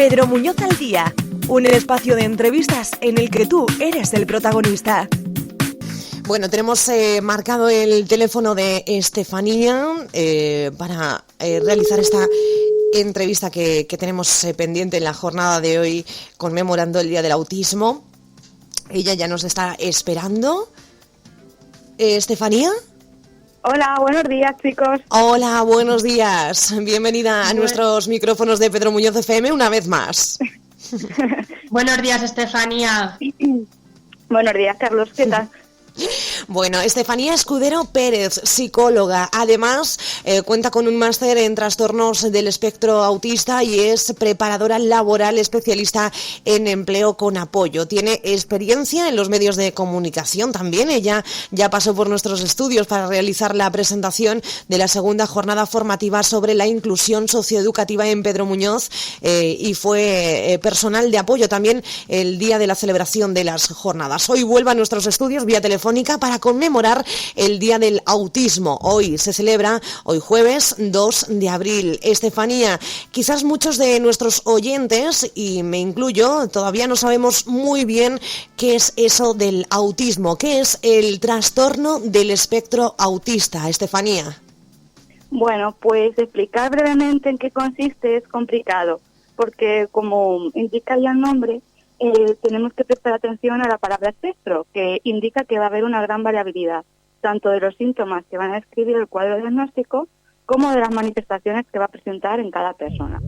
Pedro Muñoz al Día, un espacio de entrevistas en el que tú eres el protagonista. Bueno, tenemos marcado el teléfono de Estefanía para realizar esta entrevista que tenemos pendiente en la jornada de hoy, conmemorando el Día del Autismo. Ella ya nos está esperando. ¿Estefanía? Hola, buenos días, chicos. Hola, buenos días. Bienvenida a nuestros micrófonos de Pedro Muñoz FM una vez más. Buenos días, Estefanía. Buenos días, Carlos. ¿Qué tal? Bueno, Estefanía Escudero Pérez, psicóloga. Además, cuenta con un máster en trastornos del espectro autista y es preparadora laboral especialista en empleo con apoyo. Tiene experiencia en los medios de comunicación también. Ella ya pasó por nuestros estudios para realizar la presentación de la segunda jornada formativa sobre la inclusión socioeducativa en Pedro Muñoz y fue personal de apoyo también el día de la celebración de las jornadas. Hoy vuelve a nuestros estudios vía telefónica para conmemorar el Día del Autismo. Hoy se celebra, hoy jueves 2 de abril. Estefanía, quizás muchos de nuestros oyentes, y me incluyo, todavía no sabemos muy bien qué es eso del autismo. ¿Qué es el trastorno del espectro autista, Estefanía? Bueno, pues explicar brevemente en qué consiste es complicado, porque como indica ya el nombre, tenemos que prestar atención a la palabra espectro, que indica que va a haber una gran variabilidad, tanto de los síntomas que van a describir el cuadro diagnóstico, como de las manifestaciones que va a presentar en cada persona.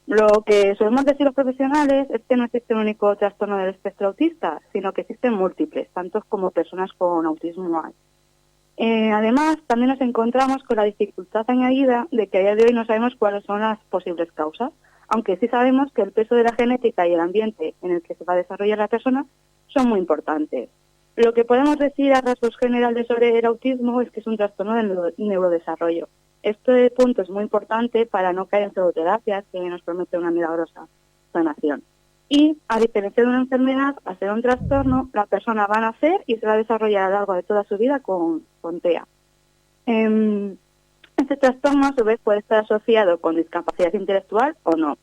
Lo que solemos decir los profesionales es que no existe un único trastorno del espectro autista, sino que existen múltiples, tantos como personas con autismo hay. Además, también nos encontramos con la dificultad añadida de que a día de hoy no sabemos cuáles son las posibles causas, aunque sí sabemos que el peso de la genética y el ambiente en el que se va a desarrollar la persona son muy importantes. Lo que podemos decir a rasgos generales sobre el autismo es que es un trastorno del neurodesarrollo. Este punto es muy importante para no caer en pseudoterapias que nos promete una milagrosa sanación. Y, a diferencia de una enfermedad, al ser un trastorno, la persona va a nacer y se va a desarrollar a lo largo de toda su vida con TEA. Este trastorno, a su vez, puede estar asociado con discapacidad intelectual o no.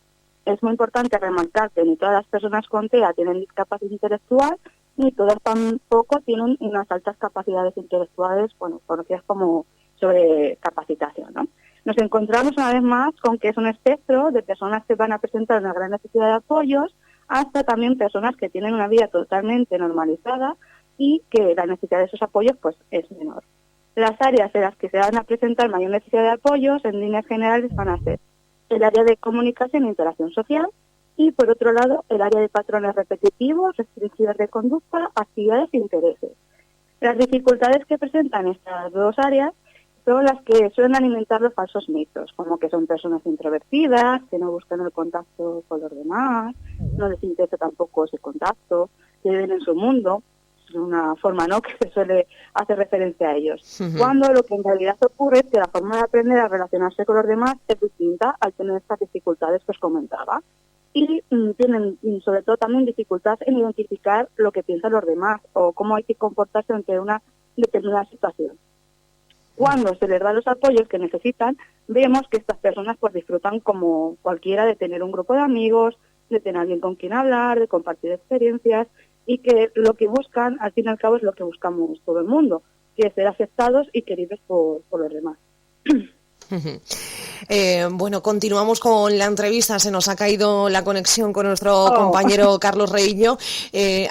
Es muy importante remarcar que ni todas las personas con TEA tienen discapacidad intelectual, ni todas tampoco tienen unas altas capacidades intelectuales, conocidas como sobrecapacitación, ¿no? Nos encontramos una vez más con que es un espectro de personas que van a presentar una gran necesidad de apoyos, hasta también personas que tienen una vida totalmente normalizada y que la necesidad de esos apoyos pues es menor. Las áreas en las que se van a presentar mayor necesidad de apoyos, en líneas generales, van a ser el área de comunicación e interacción social y, por otro lado, el área de patrones repetitivos, restricciones de conducta, actividades e intereses. Las dificultades que presentan estas dos áreas son las que suelen alimentar los falsos mitos, como que son personas introvertidas, que no buscan el contacto con los demás, no les interesa tampoco ese contacto, que viven en su mundo, de una forma no que se suele hacer referencia a ellos. Cuando lo que en realidad ocurre es que la forma de aprender a relacionarse con los demás es distinta al tener estas dificultades que os comentaba. Y tienen sobre todo también dificultad en identificar lo que piensan los demás o cómo hay que comportarse ante una determinada situación. Cuando se les da los apoyos que necesitan, vemos que estas personas pues disfrutan como cualquiera de tener un grupo de amigos, de tener alguien con quien hablar, de compartir experiencias, y que lo que buscan, al fin y al cabo, es lo que buscamos todo el mundo, que es ser aceptados y queridos por los demás. Bueno, continuamos con la entrevista. Se nos ha caído la conexión con nuestro compañero Carlos Reillo,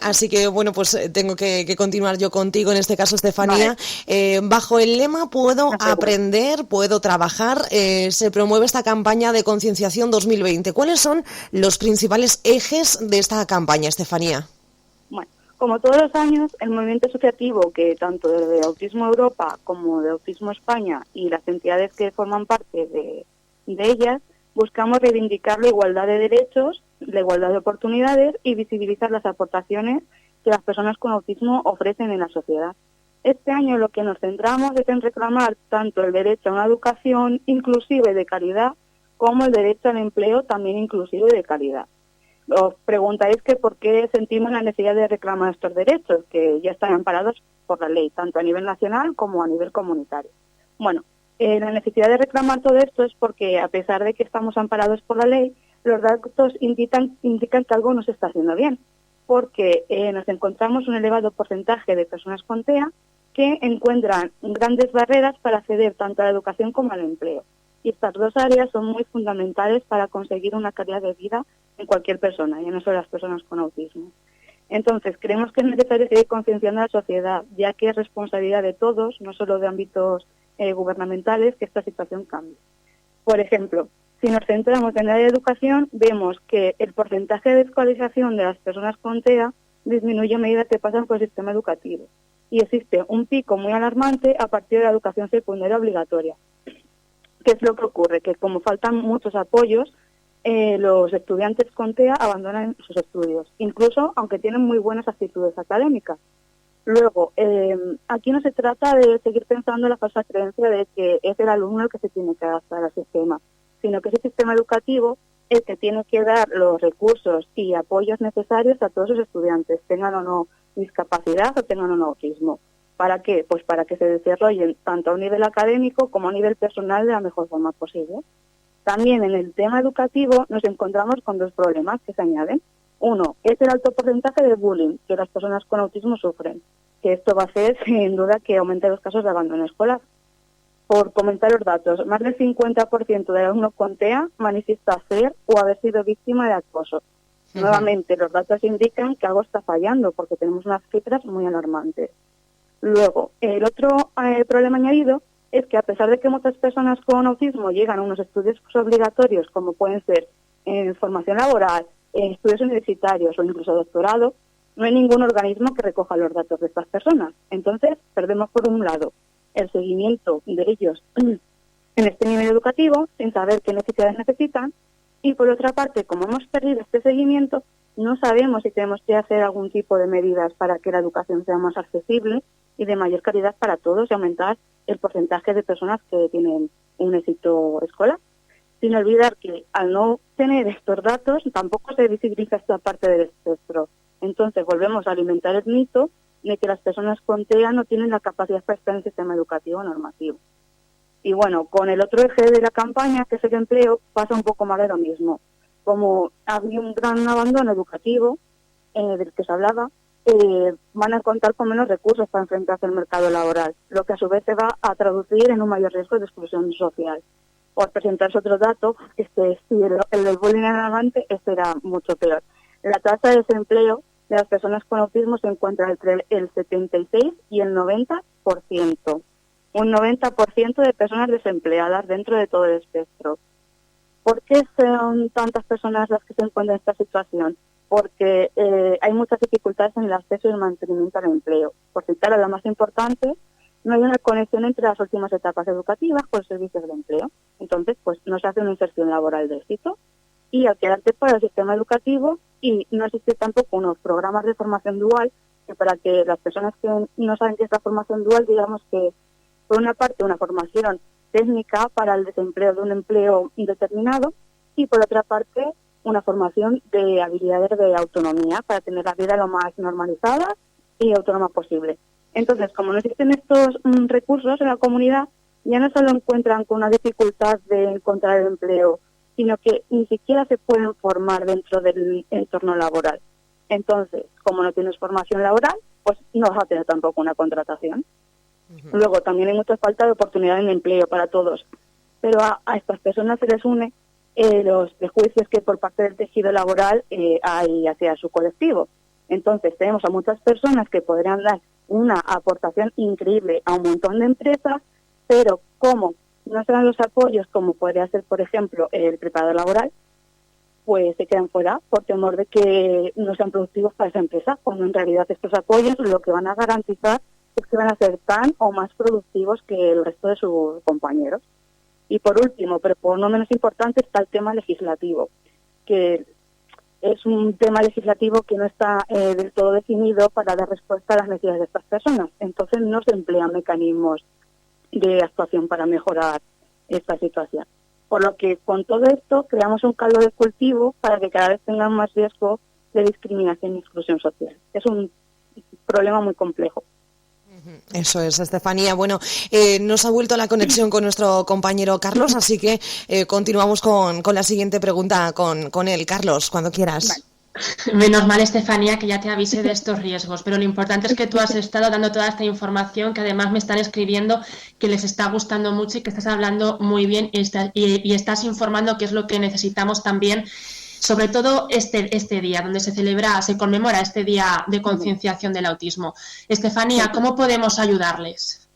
así que bueno, pues tengo que continuar yo contigo, en este caso, Estefanía. Vale. Bajo el lema "Puedo aprender, puedo trabajar", se promueve esta campaña de concienciación 2020. ¿Cuáles son los principales ejes de esta campaña, Estefanía? Bueno, como todos los años, el movimiento asociativo que tanto de Autismo Europa como de Autismo España y las entidades que forman parte de ellas, buscamos reivindicar la igualdad de derechos, la igualdad de oportunidades y visibilizar las aportaciones que las personas con autismo ofrecen en la sociedad. Este año lo que nos centramos es en reclamar tanto el derecho a una educación inclusiva y de calidad como el derecho al empleo también inclusivo y de calidad. Os preguntaréis que por qué sentimos la necesidad de reclamar estos derechos, que ya están amparados por la ley, tanto a nivel nacional como a nivel comunitario. Bueno, la necesidad de reclamar todo esto es porque, a pesar de que estamos amparados por la ley, los datos indican que algo no se está haciendo bien, porque nos encontramos un elevado porcentaje de personas con TEA que encuentran grandes barreras para acceder tanto a la educación como al empleo. Y estas dos áreas son muy fundamentales para conseguir una calidad de vida en cualquier persona, ya no solo las personas con autismo. Entonces, creemos que es necesario seguir concienciando a la sociedad, ya que es responsabilidad de todos, no solo de ámbitos gubernamentales, que esta situación cambie. Por ejemplo, si nos centramos en el área de educación, vemos que el porcentaje de escolarización de las personas con TEA disminuye a medida que pasan por el sistema educativo. Y existe un pico muy alarmante a partir de la educación secundaria obligatoria. ¿Qué es lo que ocurre? Que como faltan muchos apoyos, los estudiantes con TEA abandonan sus estudios, incluso aunque tienen muy buenas actitudes académicas. Luego, aquí no se trata de seguir pensando en la falsa creencia de que es el alumno el que se tiene que adaptar al sistema, sino que es el sistema educativo el que tiene que dar los recursos y apoyos necesarios a todos sus estudiantes, tengan o no discapacidad o tengan o no autismo. ¿Para qué? Pues para que se desarrollen tanto a un nivel académico como a nivel personal de la mejor forma posible. También en el tema educativo nos encontramos con dos problemas que se añaden. Uno, es el alto porcentaje de bullying que las personas con autismo sufren, que esto va a hacer sin duda que aumente los casos de abandono escolar. Por comentar los datos, más del 50% de alumnos con TEA manifiesta ser o haber sido víctima de acoso. Nuevamente, los datos indican que algo está fallando porque tenemos unas cifras muy alarmantes. Luego, el otro problema añadido es que a pesar de que muchas personas con autismo llegan a unos estudios obligatorios, como pueden ser formación laboral, estudios universitarios o incluso doctorado, no hay ningún organismo que recoja los datos de estas personas. Entonces, perdemos por un lado el seguimiento de ellos en este nivel educativo, sin saber qué necesidades necesitan, y por otra parte, como hemos perdido este seguimiento, no sabemos si tenemos que hacer algún tipo de medidas para que la educación sea más accesible y de mayor calidad para todos y aumentar el porcentaje de personas que tienen un éxito escolar. Sin olvidar que al no tener estos datos tampoco se visibiliza esta parte del espectro. Entonces volvemos a alimentar el mito de que las personas con TEA no tienen la capacidad para estar en el sistema educativo normativo. Y bueno, con el otro eje de la campaña, que es el empleo, pasa un poco más de lo mismo. Como había un gran abandono educativo del que se hablaba, van a contar con menos recursos para enfrentarse al mercado laboral, lo que a su vez se va a traducir en un mayor riesgo de exclusión social. Por presentarse otro dato, si el del bullying en adelante, este era mucho peor. La tasa de desempleo de las personas con autismo se encuentra entre el 76 y el 90%. Un 90% de personas desempleadas dentro de todo el espectro. ¿Por qué son tantas personas las que se encuentran en esta situación? Porque hay muchas dificultades en el acceso y el mantenimiento al empleo. Por citar a la más importante, no hay una conexión entre las últimas etapas educativas con los servicios de empleo. Entonces, pues no se hace una inserción laboral de éxito. Y al quedarte fuera del sistema educativo, y no existe tampoco unos programas de formación dual, que para que las personas que no saben qué es la formación dual, digamos que por una parte una formación técnica para el desempleo de un empleo indeterminado y por otra parte una formación de habilidades de autonomía para tener la vida lo más normalizada y autónoma posible. Entonces, como no existen estos recursos en la comunidad, ya no solo encuentran con una dificultad de encontrar el empleo, sino que ni siquiera se pueden formar dentro del entorno laboral. Entonces, como no tienes formación laboral, pues no vas a tener tampoco una contratación. Luego, también hay mucha falta de oportunidades de empleo para todos. Pero a estas personas se les une los prejuicios que por parte del tejido laboral hay hacia su colectivo. Entonces, tenemos a muchas personas que podrían dar una aportación increíble a un montón de empresas, pero como no se dan los apoyos, como podría ser, por ejemplo, el preparador laboral, pues se quedan fuera por temor de que no sean productivos para esa empresa, cuando en realidad estos apoyos lo que van a garantizar es que van a ser tan o más productivos que el resto de sus compañeros. Y por último, pero por no menos importante, está el tema legislativo, que es un tema legislativo que no está del todo definido para dar respuesta a las necesidades de estas personas. Entonces no se emplean mecanismos de actuación para mejorar esta situación. Por lo que con todo esto creamos un caldo de cultivo para que cada vez tengan más riesgo de discriminación y exclusión social. Es un problema muy complejo. Eso es, Estefanía. Bueno, nos ha vuelto la conexión con nuestro compañero Carlos, así que continuamos con la siguiente pregunta con él. Carlos, cuando quieras. Vale. Menos mal, Estefanía, que ya te avise de estos riesgos, pero lo importante es que tú has estado dando toda esta información, que además me están escribiendo que les está gustando mucho y que estás hablando muy bien y estás informando qué es lo que necesitamos también, sobre todo este día, donde se conmemora este día de concienciación del autismo. Estefanía, ¿cómo podemos ayudarles?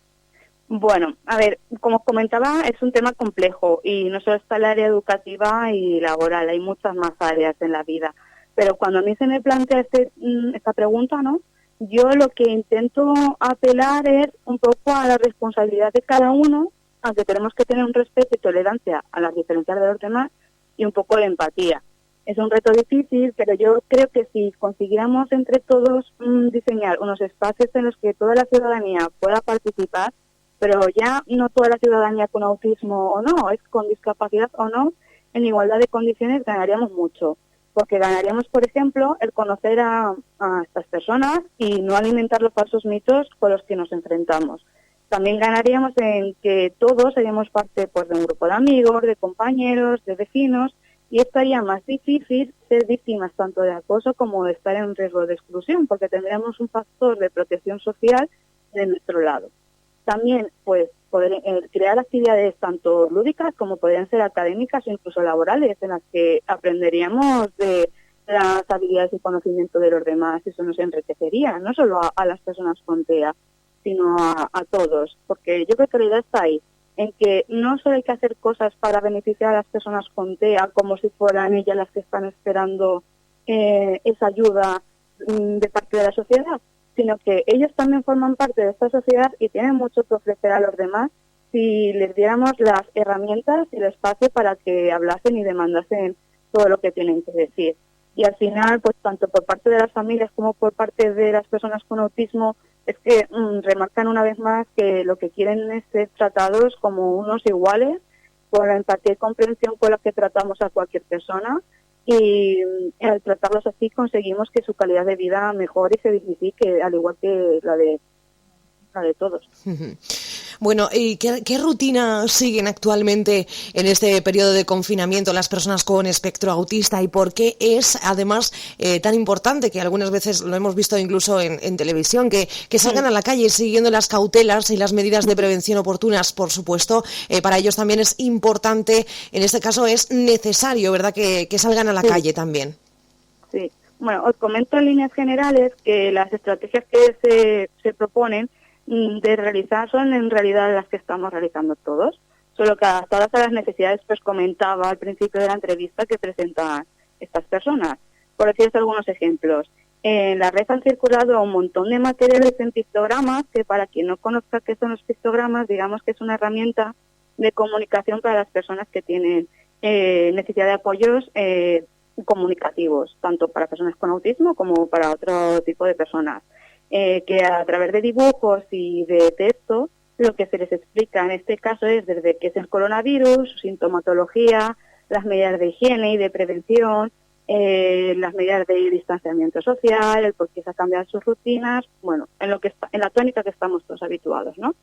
Bueno, a ver, como comentaba, es un tema complejo y no solo está el área educativa y laboral, hay muchas más áreas en la vida. Pero cuando a mí se me plantea esta pregunta, ¿no? Yo lo que intento apelar es un poco a la responsabilidad de cada uno, aunque tenemos que tener un respeto y tolerancia a las diferencias de los demás y un poco de empatía. Es un reto difícil, pero yo creo que si consiguiéramos entre todos diseñar unos espacios en los que toda la ciudadanía pueda participar, pero ya no toda la ciudadanía con autismo o no, es con discapacidad o no, en igualdad de condiciones ganaríamos mucho. Porque ganaríamos, por ejemplo, el conocer a estas personas y no alimentar los falsos mitos con los que nos enfrentamos. También ganaríamos en que todos seríamos parte pues, de un grupo de amigos, de compañeros, de vecinos, y estaría más difícil ser víctimas tanto de acoso como de estar en riesgo de exclusión, porque tendríamos un factor de protección social de nuestro lado. También, pues, poder crear actividades tanto lúdicas como podrían ser académicas o incluso laborales, en las que aprenderíamos de las habilidades y conocimiento de los demás, y eso nos enriquecería, no solo a las personas con TEA, sino a todos, porque yo creo que la idea está ahí, en que no solo hay que hacer cosas para beneficiar a las personas con TEA como si fueran ellas las que están esperando esa ayuda de parte de la sociedad, sino que ellos también forman parte de esta sociedad y tienen mucho que ofrecer a los demás si les diéramos las herramientas y el espacio para que hablasen y demandasen todo lo que tienen que decir. Y al final, pues tanto por parte de las familias como por parte de las personas con autismo, es que remarcan una vez más que lo que quieren es ser tratados como unos iguales, con la empatía y comprensión con la que tratamos a cualquier persona, y al tratarlos así conseguimos que su calidad de vida mejore y se dignifique, al igual que la de todos. Bueno, ¿y qué rutina siguen actualmente en este periodo de confinamiento las personas con espectro autista y por qué es además tan importante, que algunas veces lo hemos visto incluso en televisión, que salgan a la calle siguiendo las cautelas y las medidas de prevención oportunas? Por supuesto, para ellos también es importante, en este caso es necesario, ¿verdad?, que salgan a la calle también. Sí, bueno, os comento en líneas generales que las estrategias que se proponen de realizar son en realidad las que estamos realizando todos, solo que adaptadas a las necesidades, pues comentaba al principio de la entrevista, que presentan estas personas. Por decir algunos ejemplos, en la red han circulado un montón de materiales en pictogramas, que para quien no conozca qué son los pictogramas, digamos que es una herramienta de comunicación para las personas que tienen necesidad de apoyos comunicativos, tanto para personas con autismo como para otro tipo de personas. Que a través de dibujos y de texto lo que se les explica en este caso es desde qué es el coronavirus, su sintomatología, las medidas de higiene y de prevención, las medidas de distanciamiento social, el por qué se ha cambiado sus rutinas, bueno, en la tónica que estamos todos habituados, ¿no?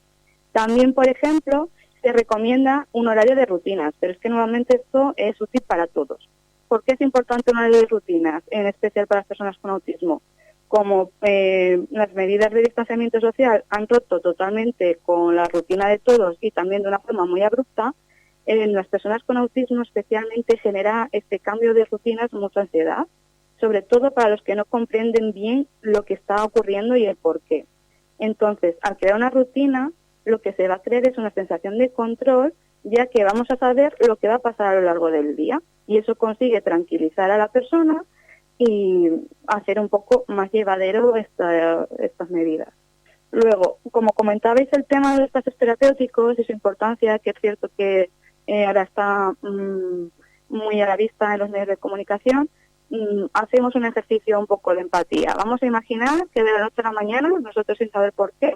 También, por ejemplo, se recomienda un horario de rutinas, pero es que nuevamente esto es útil para todos. ¿Por qué es importante un horario de rutinas, en especial para las personas con autismo? Como las medidas de distanciamiento social han roto totalmente con la rutina de todos y también de una forma muy abrupta, en las personas con autismo especialmente genera este cambio de rutinas mucha ansiedad, sobre todo para los que no comprenden bien lo que está ocurriendo y el por qué. Entonces, al crear una rutina, lo que se va a crear es una sensación de control, ya que vamos a saber lo que va a pasar a lo largo del día, y eso consigue tranquilizar a la persona y hacer un poco más llevadero estas medidas. Luego, como comentabais, el tema de los espacios terapéuticos y su importancia, que es cierto que ahora está muy a la vista en los medios de comunicación, hacemos un ejercicio un poco de empatía. Vamos a imaginar que de la noche a la mañana, nosotros sin saber por qué,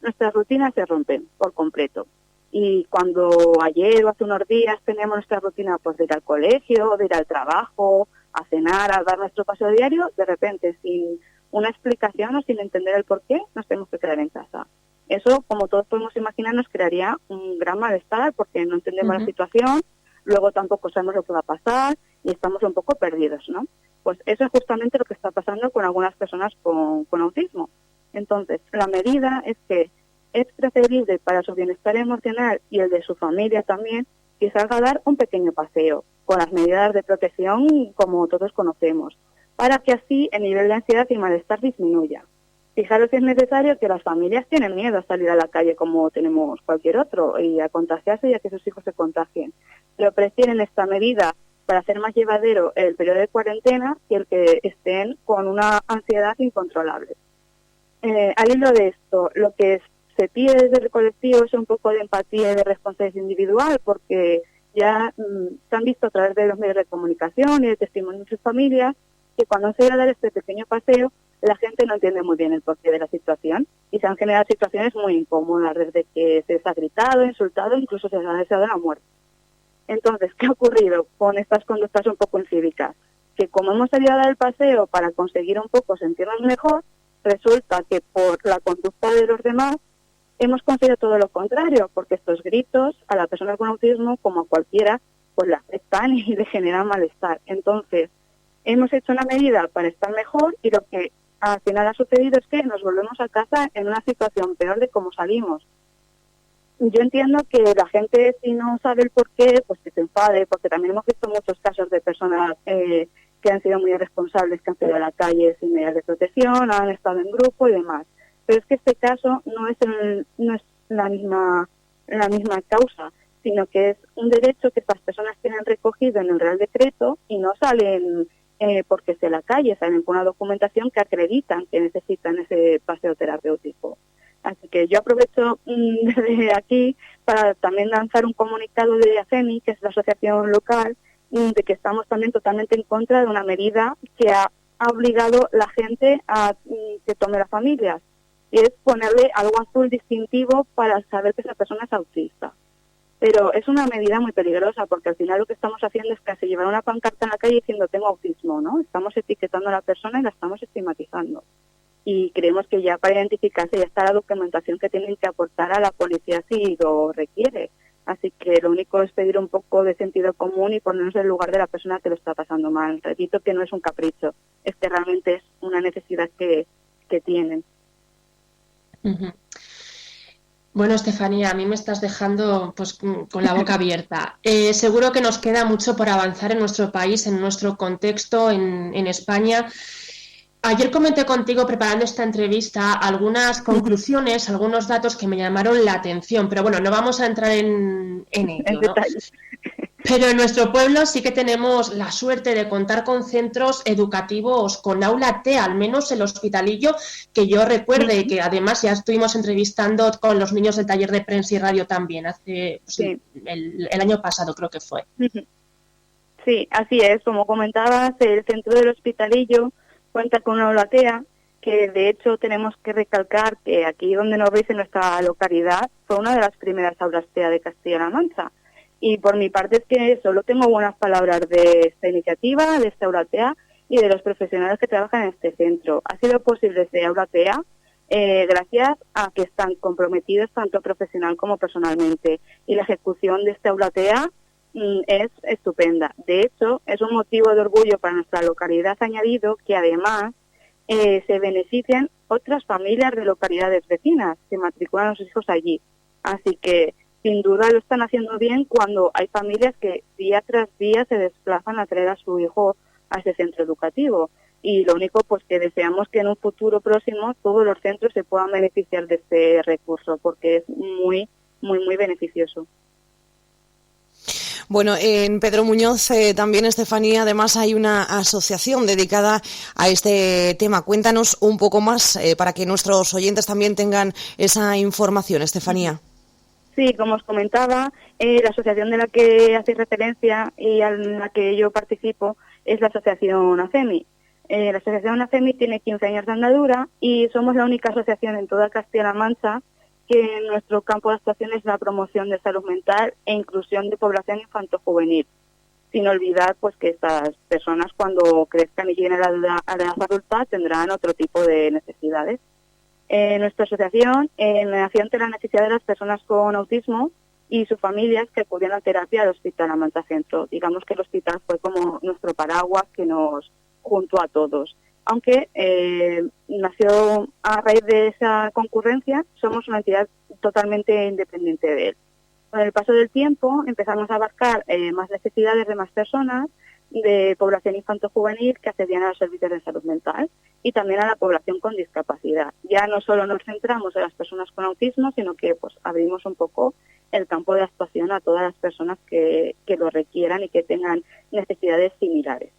nuestras rutinas se rompen por completo. Y cuando ayer o hace unos días teníamos nuestra rutina pues, de ir al colegio, de ir al trabajo, a cenar, a dar nuestro paseo diario, de repente, sin una explicación o sin entender el por qué, nos tenemos que quedar en casa. Eso, como todos podemos imaginar, nos crearía un gran malestar porque no entendemos la situación, luego tampoco sabemos lo que va a pasar y estamos un poco perdidos, ¿no? Pues eso es justamente lo que está pasando con algunas personas con autismo. Entonces, la medida es que es preferible para su bienestar emocional y el de su familia también que salga a dar un pequeño paseo, con las medidas de protección como todos conocemos, para que así el nivel de ansiedad y malestar disminuya. Fijaros si es necesario que las familias tienen miedo a salir a la calle como tenemos cualquier otro y a contagiarse y a que sus hijos se contagien, pero prefieren esta medida para hacer más llevadero el periodo de cuarentena que el que estén con una ansiedad incontrolable. Al hilo de esto, lo que se pide desde el colectivo es un poco de empatía y de responsabilidad individual, porque ya se han visto a través de los medios de comunicación y de testimonios de sus familias que cuando se va a dar este pequeño paseo, la gente no entiende muy bien el porqué de la situación y se han generado situaciones muy incómodas, desde que se les ha gritado, insultado, incluso se les ha deseado la muerte. Entonces, ¿qué ha ocurrido con estas conductas un poco incívicas? Que como hemos salido a dar el paseo para conseguir un poco sentirnos mejor, resulta que por la conducta de los demás hemos conseguido todo lo contrario, porque estos gritos a la persona con autismo, como a cualquiera, pues le afectan y le generan malestar. Entonces, hemos hecho una medida para estar mejor y lo que al final ha sucedido es que nos volvemos a casa en una situación peor de cómo salimos. Yo entiendo que la gente, si no sabe el porqué, pues que se enfade, porque también hemos visto muchos casos de personas que han sido muy irresponsables, que han salido a la calle sin medidas de protección, han estado en grupo y demás. Pero es que este caso no es la misma causa, sino que es un derecho que estas personas tienen recogido en el Real Decreto y no salen porque se la calle, salen con una documentación que acreditan que necesitan ese paseo terapéutico. Así que yo aprovecho desde aquí para también lanzar un comunicado de ACEMI, que es la asociación local, de que estamos también totalmente en contra de una medida que ha obligado la gente a que tome las familias, y es ponerle algo azul distintivo para saber que esa persona es autista. Pero es una medida muy peligrosa porque al final lo que estamos haciendo es casi llevar una pancarta en la calle diciendo tengo autismo, ¿no? Estamos etiquetando a la persona y la estamos estigmatizando. Y creemos que ya para identificarse ya está la documentación que tienen que aportar a la policía si lo requiere. Así que lo único es pedir un poco de sentido común y ponernos en el lugar de la persona que lo está pasando mal. Repito que no es un capricho, es que realmente es una necesidad que tienen. Bueno, Estefanía, a mí me estás dejando pues con la boca abierta. Seguro que nos queda mucho por avanzar en nuestro país, en nuestro contexto, en España. Ayer comenté contigo, preparando esta entrevista, algunas conclusiones, algunos datos que me llamaron la atención, pero bueno, no vamos a entrar en ello, ¿no? Pero en nuestro pueblo sí que tenemos la suerte de contar con centros educativos con aula T, al menos el Hospitalillo, que yo recuerde, y que además ya estuvimos entrevistando con los niños del taller de prensa y radio también, hace el año pasado creo que fue. Sí, así es, como comentabas, el centro del Hospitalillo cuenta con una aula TEA, que de hecho tenemos que recalcar que aquí donde nos veis en nuestra localidad fue una de las primeras aulas TEA de Castilla-La Mancha. Y por mi parte es que solo tengo buenas palabras de esta iniciativa, de esta aula TEA y de los profesionales que trabajan en este centro. Ha sido posible este aula TEA gracias a que están comprometidos tanto profesional como personalmente. Y la ejecución de esta aula TEA es estupenda. De hecho, es un motivo de orgullo para nuestra localidad añadido que además se benefician otras familias de localidades vecinas que matriculan a sus hijos allí. Así que, sin duda, lo están haciendo bien cuando hay familias que día tras día se desplazan a traer a su hijo a ese centro educativo. Y lo único pues que deseamos que en un futuro próximo todos los centros se puedan beneficiar de este recurso, porque es muy, muy, muy beneficioso. Bueno, en Pedro Muñoz también, Estefanía, además hay una asociación dedicada a este tema. Cuéntanos un poco más para que nuestros oyentes también tengan esa información, Estefanía. Sí, como os comentaba, la asociación de la que hacéis referencia y a la que yo participo es la asociación ACEMI. La asociación ACEMI tiene 15 años de andadura y somos la única asociación en toda Castilla-La Mancha que en nuestro campo de actuación es la promoción de salud mental e inclusión de población infanto-juvenil. Sin olvidar pues que estas personas cuando crezcan y lleguen a la edad adulta tendrán otro tipo de necesidades. Nuestra asociación nació ante la necesidad de las personas con autismo y sus familias que acudían a terapia al Hospital Amansa Centro. Digamos que el hospital fue como nuestro paraguas que nos juntó a todos. Aunque nació a raíz de esa concurrencia, somos una entidad totalmente independiente de él. Con el paso del tiempo empezamos a abarcar más necesidades de más personas, de población infanto-juvenil que accedían a los servicios de salud mental y también a la población con discapacidad. Ya no solo nos centramos en las personas con autismo, sino que pues abrimos un poco el campo de actuación a todas las personas que lo requieran y que tengan necesidades similares.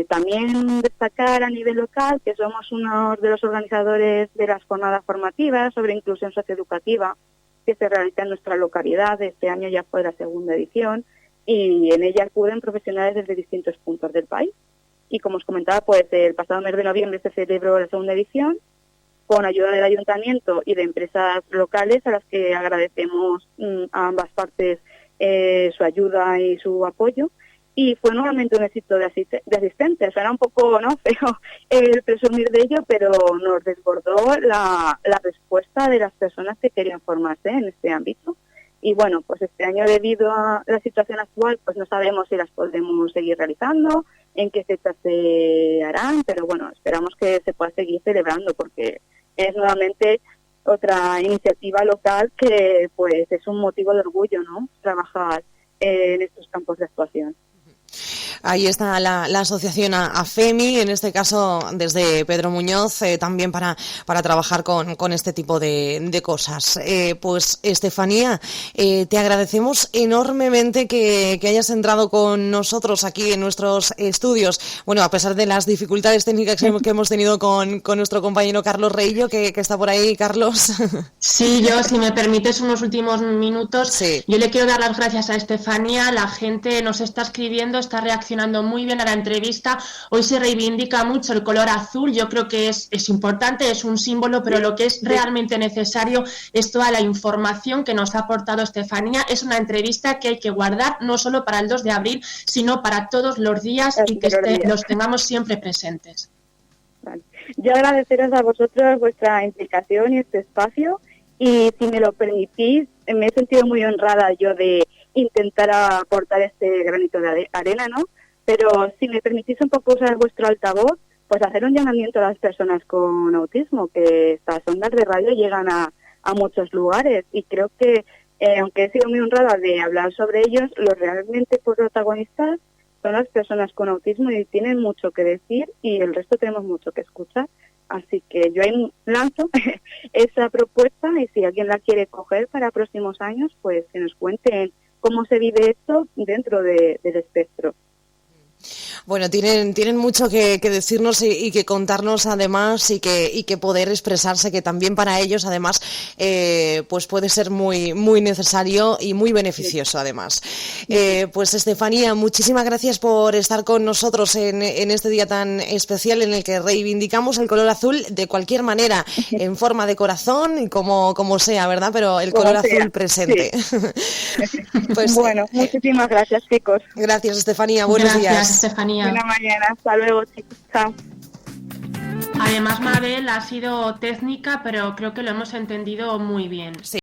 También destacar a nivel local que somos uno de los organizadores de las jornadas formativas sobre inclusión socioeducativa que se realiza en nuestra localidad. Este año ya fue la segunda edición y en ella acuden profesionales desde distintos puntos del país. Y como os comentaba, pues el pasado mes de noviembre se celebró la segunda edición con ayuda del ayuntamiento y de empresas locales a las que agradecemos a ambas partes su ayuda y su apoyo. Y fue nuevamente un éxito de asistentes. Era un poco feo el presumir de ello, pero nos desbordó la respuesta de las personas que querían formarse en este ámbito. Y bueno, pues este año, debido a la situación actual, pues no sabemos si las podremos seguir realizando, en qué fechas se harán, pero bueno, esperamos que se pueda seguir celebrando porque es nuevamente otra iniciativa local que pues es un motivo de orgullo, ¿no? Trabajar en estos campos de actuación. Ahí está la asociación AFEMI, en este caso desde Pedro Muñoz, también para trabajar con este tipo de cosas. Pues Estefanía, te agradecemos enormemente que hayas entrado con nosotros aquí en nuestros estudios. Bueno, a pesar de las dificultades técnicas que hemos tenido con nuestro compañero Carlos Reillo, que está por ahí. Carlos. Sí, yo, si me permites unos últimos minutos, sí. Yo le quiero dar las gracias a Estefanía. La gente nos está escribiendo, está reaccionando muy bien a la entrevista. Hoy se reivindica mucho el color azul. Yo creo que es importante, es un símbolo, pero lo que es realmente necesario es toda la información que nos ha aportado Estefanía. Es una entrevista que hay que guardar no solo para el 2 de abril, sino para todos los días y que los tengamos siempre presentes. Vale. Yo agradeceros a vosotros vuestra implicación y este espacio, y si me lo permitís, me he sentido muy honrada yo de intentar aportar este granito de arena, ¿no? Pero si me permitís un poco usar vuestro altavoz, pues hacer un llamamiento a las personas con autismo, que estas ondas de radio llegan a muchos lugares, y creo que, aunque he sido muy honrada de hablar sobre ellos, los realmente protagonistas son las personas con autismo y tienen mucho que decir y el resto tenemos mucho que escuchar. Así que yo ahí lanzo esa propuesta, y si alguien la quiere coger para próximos años, pues que nos cuenten cómo se vive esto dentro del espectro. Bueno, tienen mucho que decirnos y que contarnos además, y que poder expresarse, que también para ellos además pues puede ser muy muy necesario y muy beneficioso además. Pues Estefanía, muchísimas gracias por estar con nosotros en este día tan especial en el que reivindicamos el color azul de cualquier manera, en forma de corazón y como sea, ¿verdad? Pero el color azul presente. Sí. Pues, bueno, muchísimas gracias, chicos. Gracias, Estefanía. Buenos días. Gracias, Estefanía. Buena mañana. Hasta luego, chicos. Chao. Además, Mabel ha sido técnica, pero creo que lo hemos entendido muy bien. Sí.